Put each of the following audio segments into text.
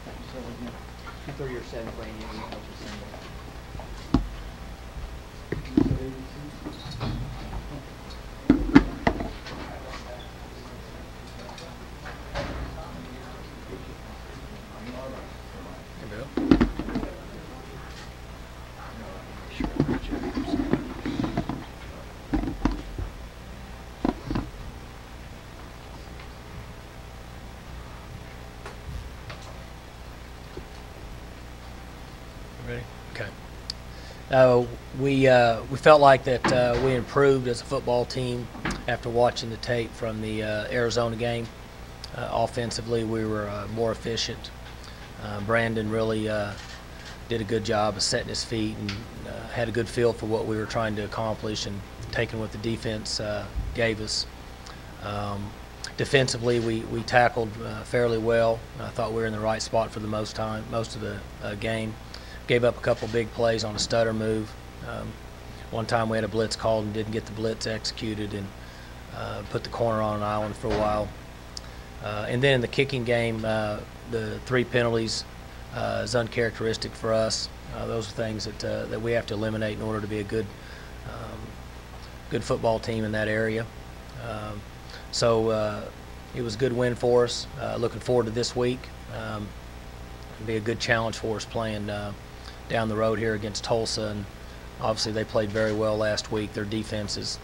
So we're going 2:30 or 7 for any of Ready? Okay. We felt like that we improved as a football team after watching the tape from the Arizona game. Offensively, we were more efficient. Brandon really did a good job of setting his feet and had a good feel for what we were trying to accomplish and taking what the defense gave us. Defensively, we tackled fairly well. I thought we were in the right spot for the most of the game. Gave up a couple big plays on a stutter move. One time we had a blitz called and didn't get the blitz executed and put the corner on an island for a while. And then in the kicking game, the 3 penalties is uncharacteristic for us. Those are things that we have to eliminate in order to be a good football team in that area. So it was a good win for us. Looking forward to this week. It'll be a good challenge for us playing down the road here against Tulsa, and obviously they played very well last week. Their defense has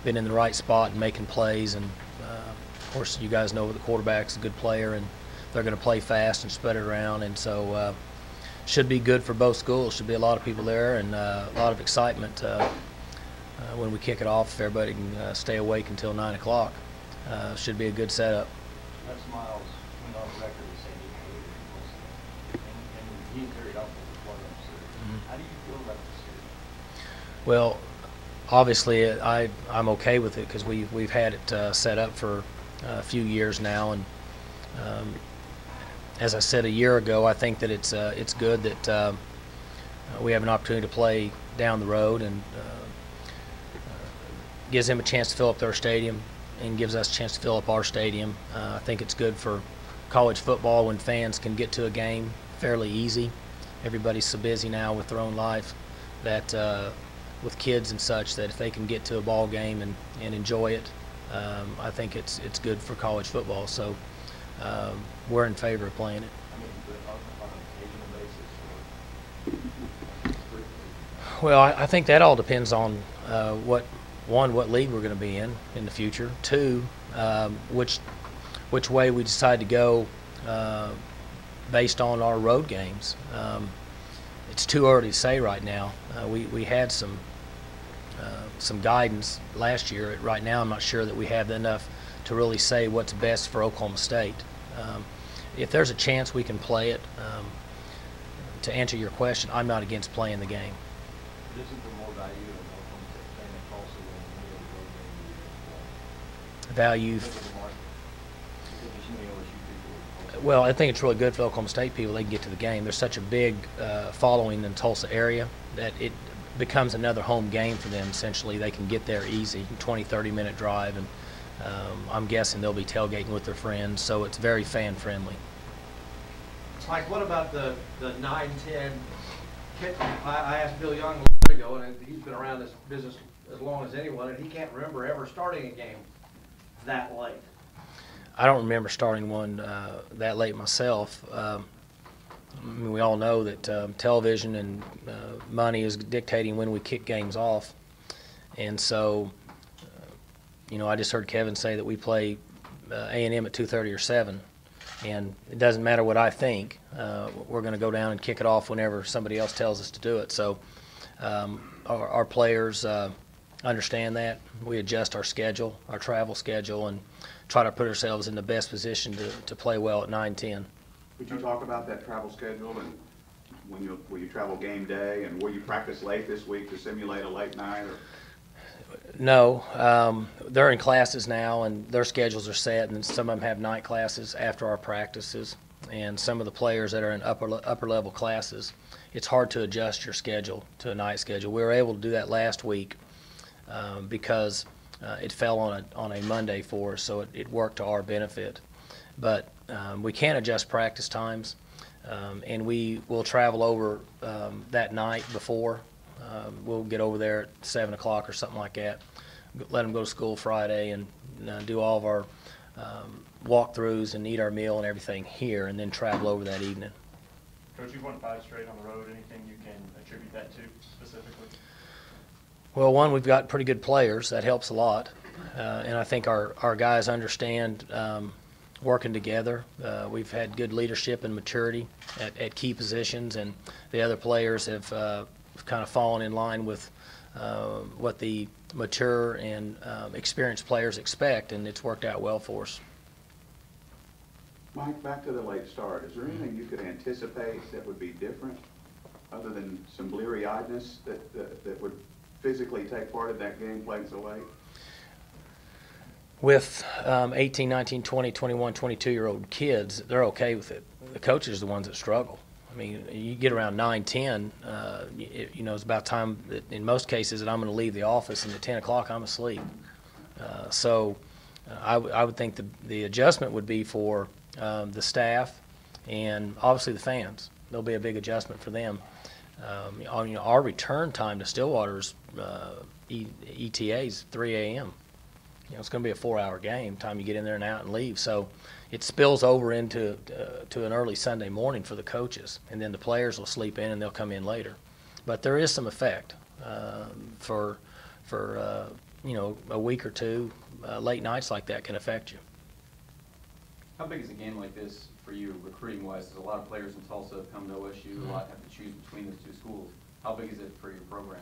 been in the right spot and making plays, and of course you guys know the quarterback's a good player, and they're going to play fast and spread it around, and so should be good for both schools. Should be a lot of people there and a lot of excitement when we kick it off. If everybody can stay awake until 9 o'clock, should be a good setup. That's Miles went on record as saying he hated it, and he carried off with one of them series. How do you feel about the series? Well, obviously I'm okay with it because we've had it set up for a few years now, and as I said a year ago, I think that it's good that we have an opportunity to play down the road, and gives them a chance to fill up their stadium and gives us a chance to fill up our stadium. I think it's good for college football when fans can get to a game fairly easy. Everybody's so busy now with their own life that with kids and such, that if they can get to a ball game and enjoy it, I think it's good for college football. So we're in favor of playing it. I mean, but on an occasional basis, or Well, I think that all depends on what league we're going to be in the future. 2, which way we decide to go based on our road games. It's too early to say right now. We had some guidance last year. Right now, I'm not sure that we have enough to really say what's best for Oklahoma State. If there's a chance we can play it, to answer your question, I'm not against playing the game. isn't there more value in Oklahoma State playing in Tulsa than any other road game you Value. because of the market? Because there's so many OSU people in Tulsa. Well, I think it's really good for Oklahoma State people. They can get to the game. There's such a big following in the Tulsa area that it becomes another home game for them. Essentially, they can get there easy, 20, 30-minute drive, and I'm guessing they'll be tailgating with their friends, so it's very fan-friendly. Mike, what about the 9-10 kick? I asked Bill Young a little bit ago, and he's been around this business as long as anyone, and he can't remember ever starting a game that late. I don't remember starting one that late myself. I mean, we all know that television and money is dictating when we kick games off, and so I just heard Kevin say that we play A&M at 2:30 or 7, and it doesn't matter what I think. We're going to go down and kick it off whenever somebody else tells us to do it. So our players understand that. We adjust our schedule, our travel schedule, and try to put ourselves in the best position to play well at 9-10. Would you talk about that travel schedule and will you travel game day, and will you practice late this week to simulate a late night? Or? No, they're in classes now, and their schedules are set, and some of them have night classes after our practices. And some of the players that are in upper level classes, it's hard to adjust your schedule to a night schedule. We were able to do that last week because it fell on a Monday for us, so it worked to our benefit. But We can't adjust practice times, and we will travel over that night before. We'll get over there at 7 o'clock or something like that, let them go to school Friday, and do all of our walkthroughs and eat our meal and everything here, and then travel over that evening. Coach, you've won 5 straight on the road. Anything you can attribute that to specifically? Well, one, we've got pretty good players. That helps a lot. And I think our guys understand working together. We've had good leadership and maturity at key positions, and the other players have kind of fallen in line with what the mature and experienced players expect, and it's worked out well for us. Mike, back to the late start. Is there anything you could anticipate that would be different, other than some bleary-eyedness that would physically take part in that game playing so late? With 18, 19, 20, 21, 22-year-old kids, they're okay with it. The coaches are the ones that struggle. I mean, you get around 9, 10, it's about time that in most cases that I'm going to leave the office, and at 10 o'clock I'm asleep. So I would think the adjustment would be for the staff and obviously the fans. There'll be a big adjustment for them. Our return time to Stillwater's ETA is 3 a.m. It's going to be a 4-hour game, time you get in there and out and leave. So it spills over into to an early Sunday morning for the coaches, and then the players will sleep in and they'll come in later. But there is some effect for a week or two. Late nights like that can affect you. How big is a game like this for you, recruiting-wise? There's a lot of players in Tulsa have come to OSU. A lot have to choose between those two schools. How big is it for your program?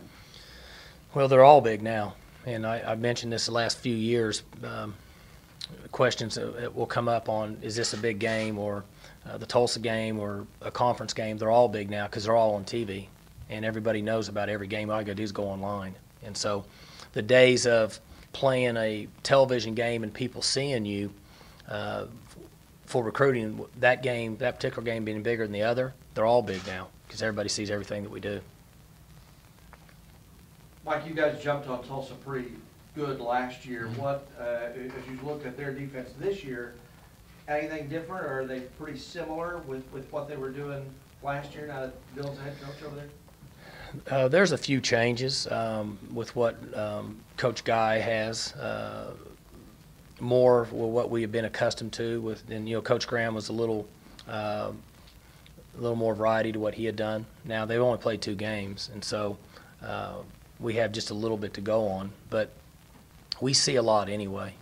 Well, they're all big now, and I've mentioned this the last few years. Questions that will come up on, is this a big game, or the Tulsa game, or a conference game? They're all big now because they're all on TV, and everybody knows about every game. All you got to do is go online. And so the days of playing a television game and people seeing you for recruiting, that particular game being bigger than the other, they're all big now because everybody sees everything that we do. Mike, you guys jumped on Tulsa pretty good last year. What, as you looked at their defense this year, anything different, or are they pretty similar with what they were doing last year now that Bill's the head coach over there? There's a few changes with what Coach Guy has. More what we have been accustomed to and Coach Graham was a little more variety to what he had done. Now they've only played 2 games, and so we have just a little bit to go on, but we see a lot anyway.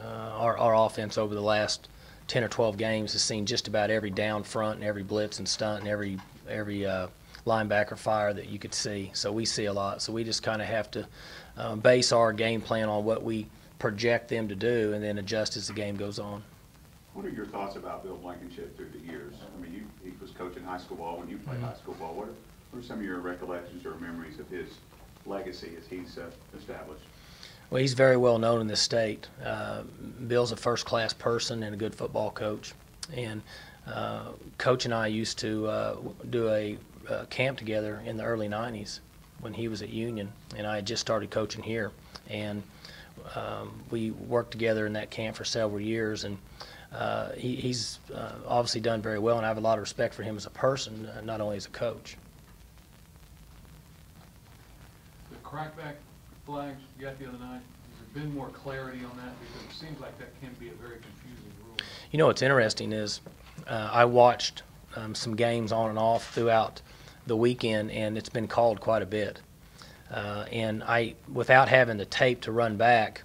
Our offense over the last 10 or 12 games has seen just about every down front and every blitz and stunt and every linebacker fire that you could see. So we see a lot. So we just kind of have to base our game plan on what we project them to do, and then adjust as the game goes on. What are your thoughts about Bill Blankenship through the years? I mean, he was coaching high school ball when you played high school ball. What are some of your recollections or memories of his legacy as he's established? Well, he's very well known in this state. Bill's a first-class person and a good football coach. And Coach and I used to do a camp together in the early 90s when he was at Union, and I had just started coaching here. And we worked together in that camp for several years, and he's obviously done very well, and I have a lot of respect for him as a person, not only as a coach. The crackback flags you got the other night, has there been more clarity on that? Because it seems like that can be a very confusing rule. What's interesting is I watched some games on and off throughout the weekend, and it's been called quite a bit. And without having the tape to run back,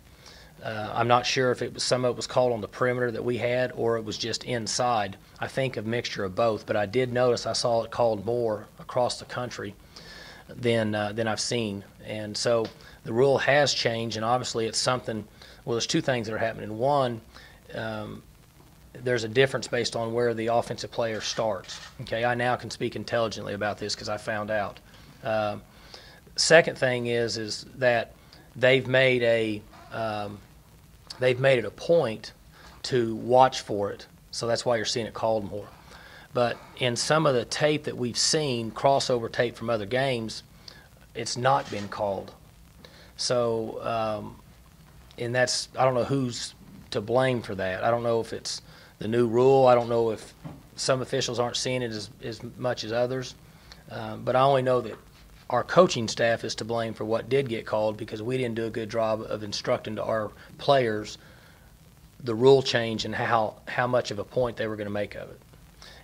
I'm not sure if some of it was called on the perimeter that we had, or it was just inside. I think a mixture of both, but I did notice I saw it called more across the country than I've seen. And so the rule has changed, and obviously it's something. Well, there's 2 things that are happening. One, there's a difference based on where the offensive player starts. Okay, I now can speak intelligently about this because I found out. Second thing is that they've made it a point to watch for it, so that's why you're seeing it called more. But in some of the tape that we've seen, crossover tape from other games, it's not been called. So, and I don't know who's to blame for that. I don't know if it's the new rule. I don't know if some officials aren't seeing it as much as others, but I only know that our coaching staff is to blame for what did get called because we didn't do a good job of instructing to our players the rule change and how much of a point they were going to make of it.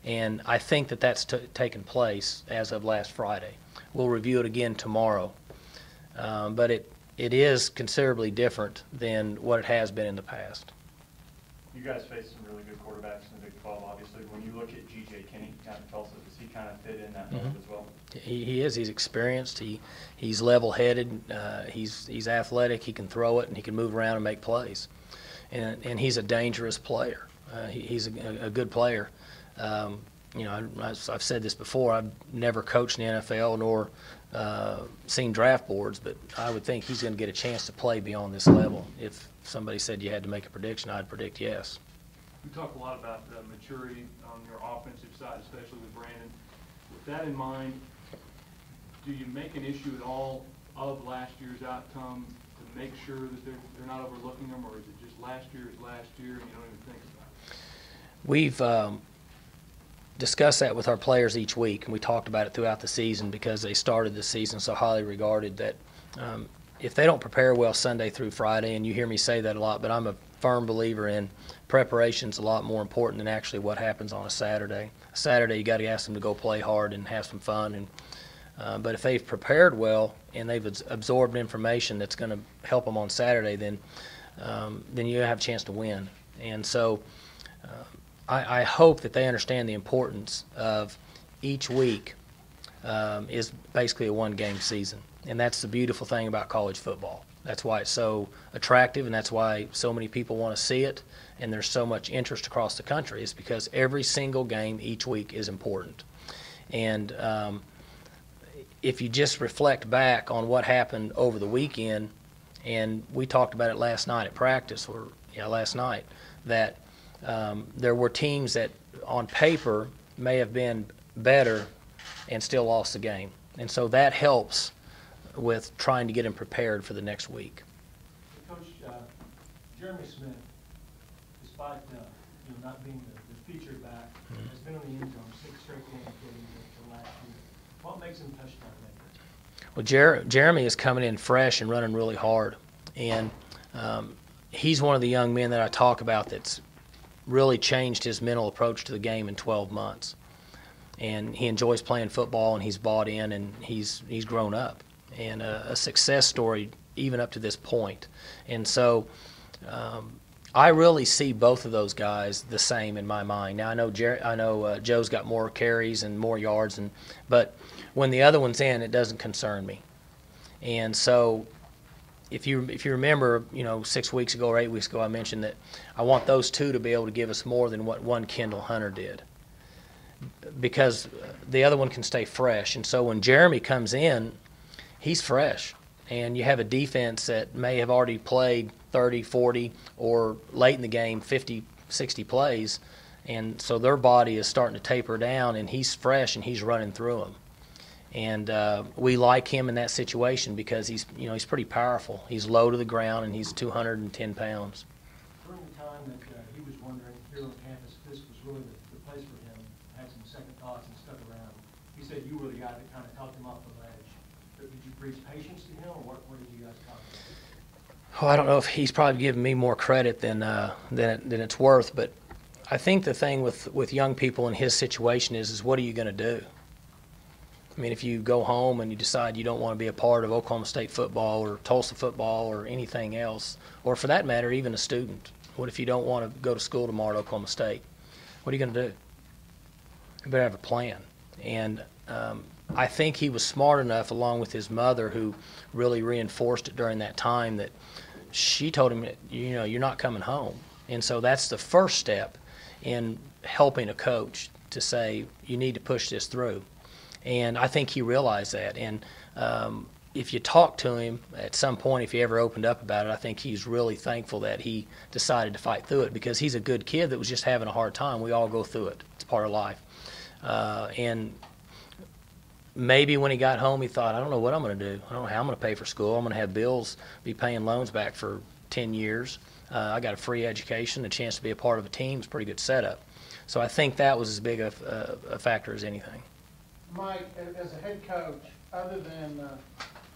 And I think that that's taken place as of last Friday. We'll review it again tomorrow. But it is considerably different than what it has been in the past. You guys face some really good quarterbacks in the Big 12, obviously. When you look at G.J. Kinney down in Tulsa, does he kind of fit in that mold as well? He is. He's experienced. He's level-headed. He's athletic. He can throw it, and he can move around and make plays. And he's a dangerous player. He's a good player. I've said this before. I've never coached in the NFL nor seen draft boards, but I would think he's going to get a chance to play beyond this level. If somebody said you had to make a prediction, I'd predict yes. We talk a lot about maturity on your offensive side, especially with Brandon. With that in mind, do you make an issue at all of last year's outcome to make sure that they're not overlooking them, or is it just last year is last year and you don't even think about it? We've discussed that with our players each week, and we talked about it throughout the season because they started the season so highly regarded that if they don't prepare well Sunday through Friday, and you hear me say that a lot, but I'm a firm believer in preparation's a lot more important than actually what happens on a Saturday. Saturday, you got to ask them to go play hard and have some fun. But if they've prepared well and they've absorbed information that's going to help them on Saturday, then you have a chance to win. And so I hope that they understand the importance of each week is basically a one-game season. And that's the beautiful thing about college football. That's why it's so attractive, and that's why so many people want to see it, and there's so much interest across the country. It's because every single game each week is important. And if you just reflect back on what happened over the weekend, and we talked about it last night at practice, last night, that there were teams that on paper may have been better and still lost the game. And so that helps with trying to get them prepared for the next week. Coach, Jeremy Smith, despite not being the featured back, has been in the end zone 6 straight games getting to last year. What makes him touchdown maker? Well, Jeremy is coming in fresh and running really hard. And he's one of the young men that I talk about that's really changed his mental approach to the game in 12 months. And he enjoys playing football, and he's bought in, and he's grown up. And a success story even up to this point. And so I really see both of those guys the same in my mind. Now I know Joe's got more carries and more yards, but when the other one's in, it doesn't concern me. And so if you remember, 6 weeks ago or 8 weeks ago, I mentioned that I want those two to be able to give us more than what one Kendall Hunter did, because the other one can stay fresh. And so when Jeremy comes in, he's fresh, and you have a defense that may have already played 30, 40, or late in the game 50, 60 plays, and so their body is starting to taper down, and he's fresh and he's running through them. And we like him in that situation because he's pretty powerful. He's low to the ground, and he's 210 pounds. During the time that he was wondering here on campus if this was really the place for him, had some second thoughts and stuck around, he said you were the guy that kind of talked him off the ledge. Did you preach patience to him, or what did you guys talk about? Oh, I don't know if he's probably giving me more credit than it's worth, but I think the thing with young people in his situation is what are you going to do? I mean, if you go home and you decide you don't want to be a part of Oklahoma State football or Tulsa football or anything else, or for that matter, even a student, what if you don't want to go to school tomorrow at Oklahoma State? What are you going to do? You better have a plan. And I think he was smart enough, along with his mother, who really reinforced it during that time, that she told him, you're not coming home. And so that's the first step in helping a coach to say, you need to push this through. And I think he realized that. And if you talk to him at some point, if he ever opened up about it, I think he's really thankful that he decided to fight through it, because he's a good kid that was just having a hard time. We all go through it. It's part of life. And maybe when he got home, he thought, I don't know what I'm going to do. I don't know how I'm going to pay for school. I'm going to have bills, be paying loans back for 10 years. I got a free education, a chance to be a part of a team. It's a pretty good setup. So I think that was as big a factor as anything. Mike, as a head coach, other than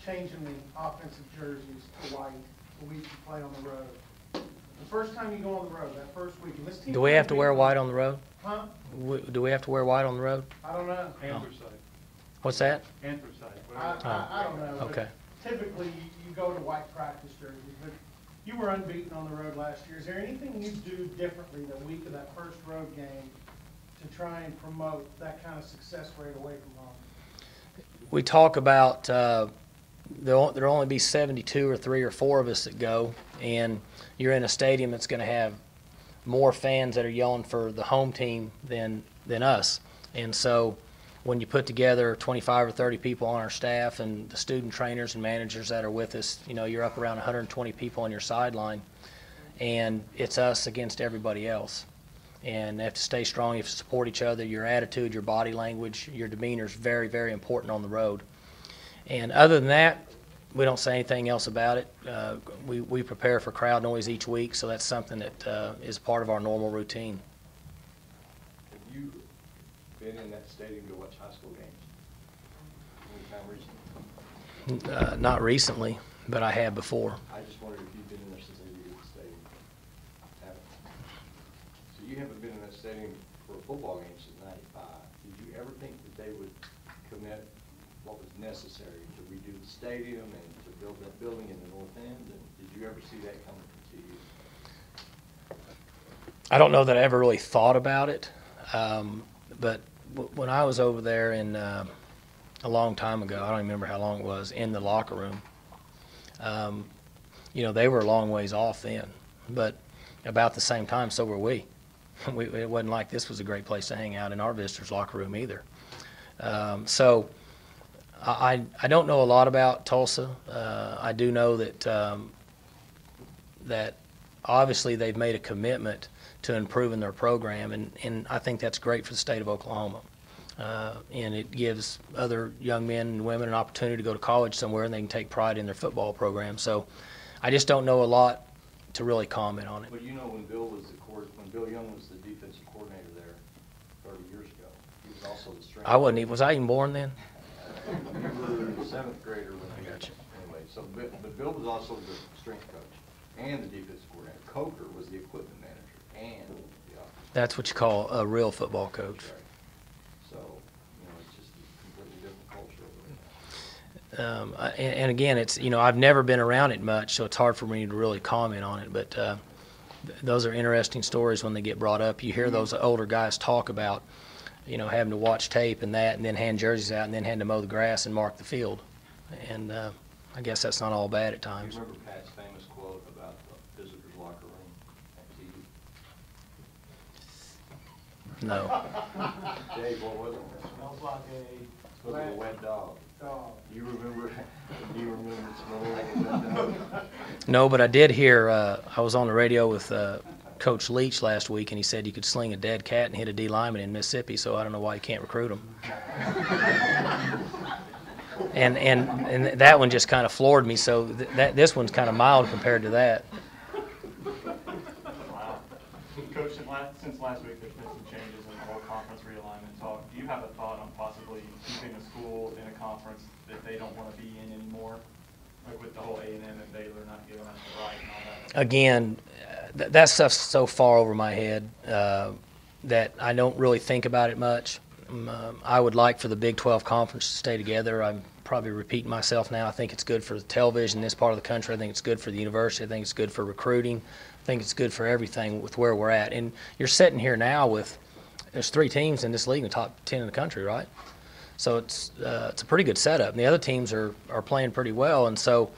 changing the offensive jerseys to white the week you play on the road, the first time you go on the road, that first week, and this team... Do we have to wear white on the road? Huh? Do we have to wear white on the road? I don't know. Anthracite. What's that? Anthracite. whatever. I don't know. but Okay. Typically, you go to white practice jerseys, but you were unbeaten on the road last year. Is there anything you do differently the week of that first road game to try and promote that kind of success rate away from home? We talk about there'll only be 72 or 3 or 4 of us that go, and you're in a stadium that's going to have more fans that are yelling for the home team than us. And so when you put together 25 or 30 people on our staff and the student trainers and managers that are with us, you know, you're up around 120 people on your sideline, and it's us against everybody else. And you have to stay strong, you have to support each other. Your attitude, your body language, your demeanor is very, very important on the road. And other than that, we don't say anything else about it. We prepare for crowd noise each week, so that's something that is part of our normal routine. Have you been in that stadium to watch high school games? Anytime recently? Not recently, but I have before. I just wondered if you've been in there since they redid the stadium. Haven't. So you haven't been in that stadium for a football game since '95. Did you ever think that they would commit what was necessary to redo the stadium and to build that building in the north end? And did you ever see that coming to you? I don't know that I ever really thought about it, but when I was over there in a long time ago, I don't remember how long it was, in the locker room, you know, they were a long ways off then, but about the same time, so were we. It wasn't like this was a great place to hang out in our visitors' locker room either. So I don't know a lot about Tulsa. I do know that that obviously they've made a commitment to improving their program, and I think that's great for the state of Oklahoma. And it gives other young men and women an opportunity to go to college somewhere, and they can take pride in their football program. So I just don't know a lot to really comment on it. But you know, when Bill Young was the defensive coordinator there 30 years ago, he was also the strength. Was I even born then? You were a 7th grader when I got you. Anyway, so but Bill was also the strength coach and the defensive coordinator. Coker was the equipment manager and the offensive. That's what you call a real football coach. Right. So, you know, it's just a completely different culture over there. And again, it's, you know, I've never been around it much, so it's hard for me to really comment on it. But those are interesting stories when they get brought up. You hear those older guys talk about, you know, having to watch tape and that, and then hand jerseys out, and then having to mow the grass and mark the field. And I guess that's not all bad at Do times. you remember Pat's famous quote about the visitor's locker room at TV? No. Dave, what was it? Smells like Look at a wet dog. dog. You remember it smelling like a wet dog? No, but I did hear, I was on the radio with Coach Leach last week, and he said you could sling a dead cat and hit a D lineman in Mississippi, so I don't know why you can't recruit them. And that one just kind of floored me, so this one's kind of mild compared to that. Wow. Coach, since last week, there's been some changes in the whole conference realignment talk. Do you have a thought on possibly keeping a school in a conference that they don't want to be in anymore? Like with the whole A&M and Baylor not giving us the right and all that? Again, that stuff's so far over my head that I don't really think about it much. I would like for the Big 12 Conference to stay together. I'm probably repeating myself now. I think it's good for the television in this part of the country. I think it's good for the university. I think it's good for recruiting. I think it's good for everything with where we're at. And you're sitting here now with, there's 3 teams in this league in the top 10 in the country, right? So it's a pretty good setup. And the other teams are playing pretty well. And so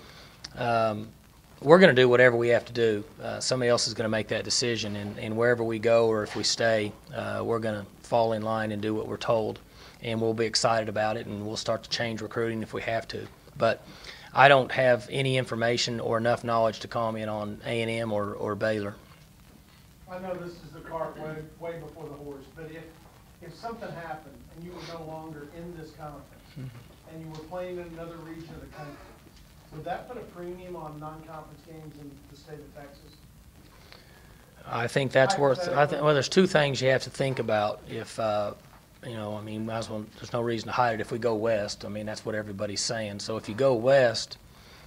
we're going to do whatever we have to do. Somebody else is going to make that decision. And wherever we go or if we stay, we're going to fall in line and do what we're told. And we'll be excited about it, and we'll start to change recruiting if we have to. But I don't have any information or enough knowledge to comment on A&M or Baylor. I know this is the cart way before the horse, but if something happened and you were no longer in this conference and you were playing in another region of the country, would that put a premium on non-conference games in the state of Texas? I think that's worth. Well, there's two things you have to think about. If you know, I mean, might as well, there's no reason to hide it. If we go west, I mean, that's what everybody's saying. So if you go west,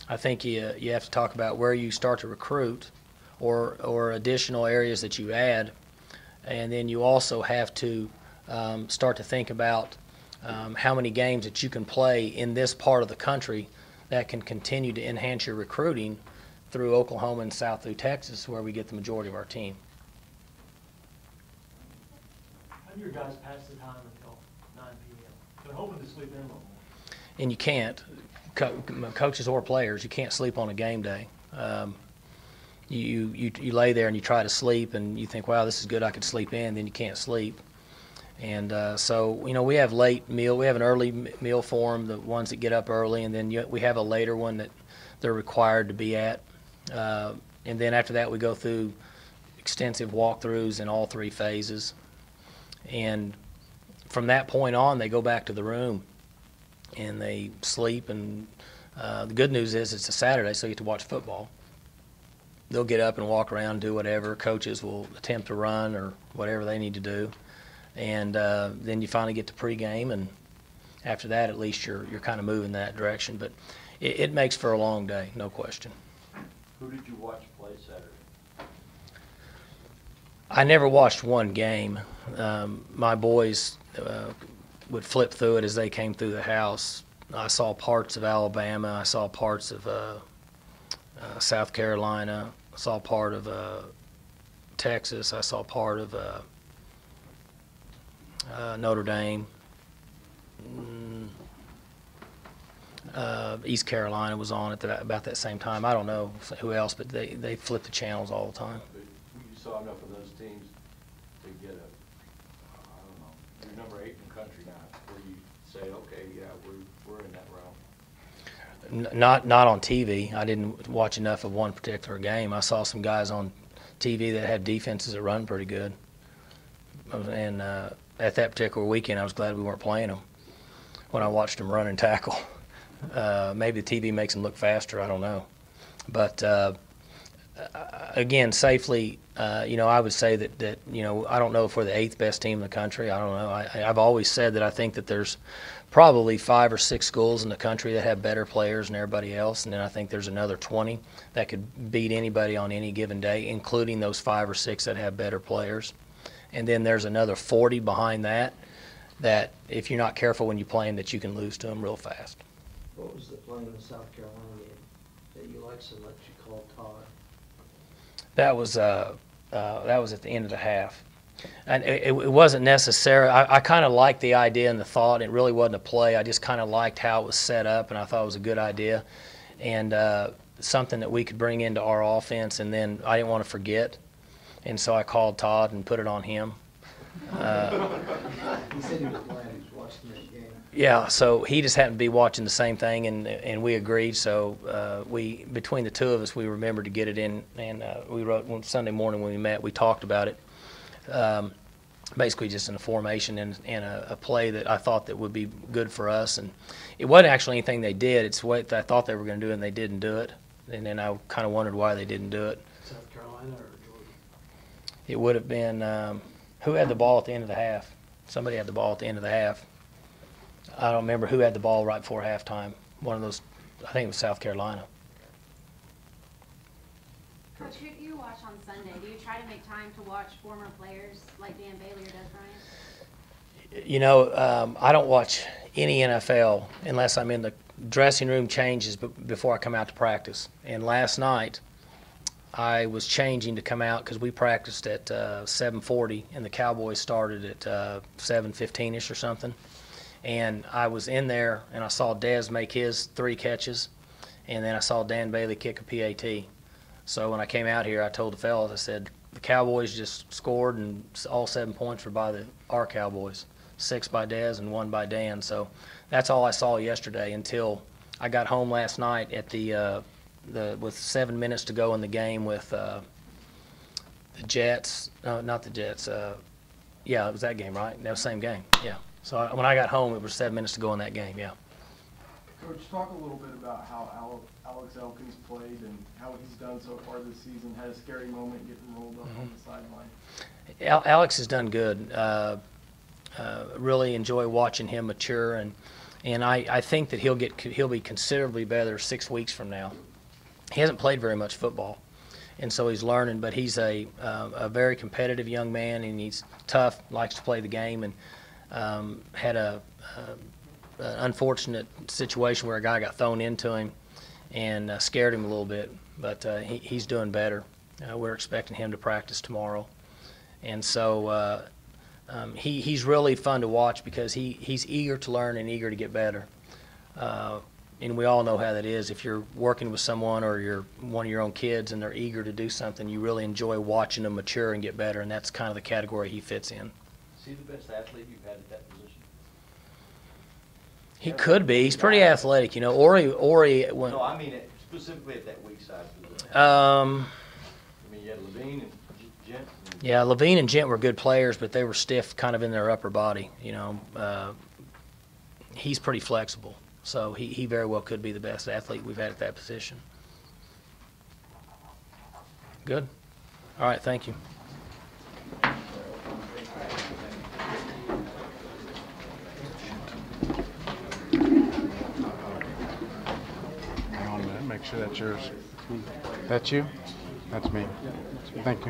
I think you have to talk about where you start to recruit, or additional areas that you add, and then you also have to start to think about how many games that you can play in this part of the country that can continue to enhance your recruiting through Oklahoma and south through Texas, where we get the majority of our team. How do your guys pass the time until 9 p.m.? They're hoping to sleep in a little more. And you can't, coaches or players, you can't sleep on a game day. You lay there and you try to sleep, and you think, wow, this is good, I could sleep in, then you can't sleep. And so, you know, we have late meal, we have an early meal for them, the ones that get up early, and then we have a later one that they're required to be at. And then after that, we go through extensive walkthroughs in all three phases. And from that point on, they go back to the room and they sleep. And the good news is it's a Saturday, so you get to watch football. They'll get up and walk around, do whatever. Coaches will attempt to run or whatever they need to do. And then you finally get to pregame, and after that, at least you're kind of moving that direction. But it makes for a long day, no question. Who did you watch play Saturday? I never watched one game. My boys would flip through it as they came through the house. I saw parts of Alabama. I saw parts of South Carolina. I saw part of Texas. I saw part of Notre Dame. East Carolina was on at about that same time. I don't know who else, but they flip the channels all the time. But you saw enough of those teams to get I don't know, you're number 8 in the country now, where you say, okay, yeah, we're in that realm. Not on TV. I didn't watch enough of one particular game. I saw some guys on TV that have defenses that run pretty good. And at that particular weekend, I was glad we weren't playing them when I watched them run and tackle. Maybe the TV makes them look faster. I don't know. But again, safely, you know, I would say that you know, I don't know if we're the 8th best team in the country. I don't know. I've always said that I think that there's probably 5 or 6 schools in the country that have better players than everybody else, and then I think there's another 20 that could beat anybody on any given day, including those 5 or 6 that have better players. And then there's another 40 behind that if you're not careful when you play them, that you can lose to them real fast. What was the play in the South Carolina game that you liked so much you called Todd? That was at the end of the half. And it wasn't necessary. I kind of liked the idea and the thought. It really wasn't a play. I just kind of liked how it was set up, and I thought it was a good idea. And something that we could bring into our offense, and then I didn't want to forget. And so I called Todd and put it on him. He said he was glad he was watching that game. Yeah, so he just happened to be watching the same thing, and we agreed. So we, between the two of us, we remembered to get it in, and we wrote Sunday morning when we met. We talked about it, basically just in a formation and a play that I thought that would be good for us. And it wasn't actually anything they did. It's what I thought they were going to do, and they didn't do it. And then I kind of wondered why they didn't do it. South Carolina or Georgia? It would have been who had the ball at the end of the half? Somebody had the ball at the end of the half. I don't remember who had the ball right before halftime. One of those, I think it was South Carolina. Coach, who do you watch on Sunday? Do you try to make time to watch former players like Dan Bailey or Des Bryant? You know, I don't watch any NFL unless I'm in the dressing room changes before I come out to practice. And last night, I was changing to come out because we practiced at 7:40 and the Cowboys started at 7:15ish or something. And I was in there and I saw Dez make his 3 catches, and then I saw Dan Bailey kick a PAT. So when I came out here, I told the fellas, I said, the Cowboys just scored, and all 7 points were by our Cowboys. 6 by Dez and 1 by Dan. So that's all I saw yesterday until I got home last night at with 7 minutes to go in the game with the Jets. No, not the Jets. Yeah, it was that game, right? That was the same game. Yeah. So when I got home, it was 7 minutes to go in that game. Yeah. Coach, talk a little bit about how Alex Elkins played and how he's done so far this season. Had a scary moment getting rolled up on the sideline. Alex has done good. Really enjoy watching him mature, and I think that he'll be considerably better 6 weeks from now. He hasn't played very much football, and so he's learning. But he's a very competitive young man, and he's tough, likes to play the game, and had an unfortunate situation where a guy got thrown into him and scared him a little bit. But he's doing better. We're expecting him to practice tomorrow, and so. He's really fun to watch because he's eager to learn and eager to get better. And we all know how that is. If you're working with someone or you're one of your own kids and they're eager to do something, you really enjoy watching them mature and get better, and that's kind of the category he fits in. Is he the best athlete you've had at that position? He could be. He's pretty athletic, you know. Ori went. No, I mean specifically at that weak side position. I mean, you had Levine and Gent. Yeah, Levine and Gent were good players, but they were stiff kind of in their upper body, you know. He's pretty flexible, so he very well could be the best athlete we've had at that position. Good. All right, thank you. Hang on a minute, make sure that's yours. That's you? That's me. Thank you.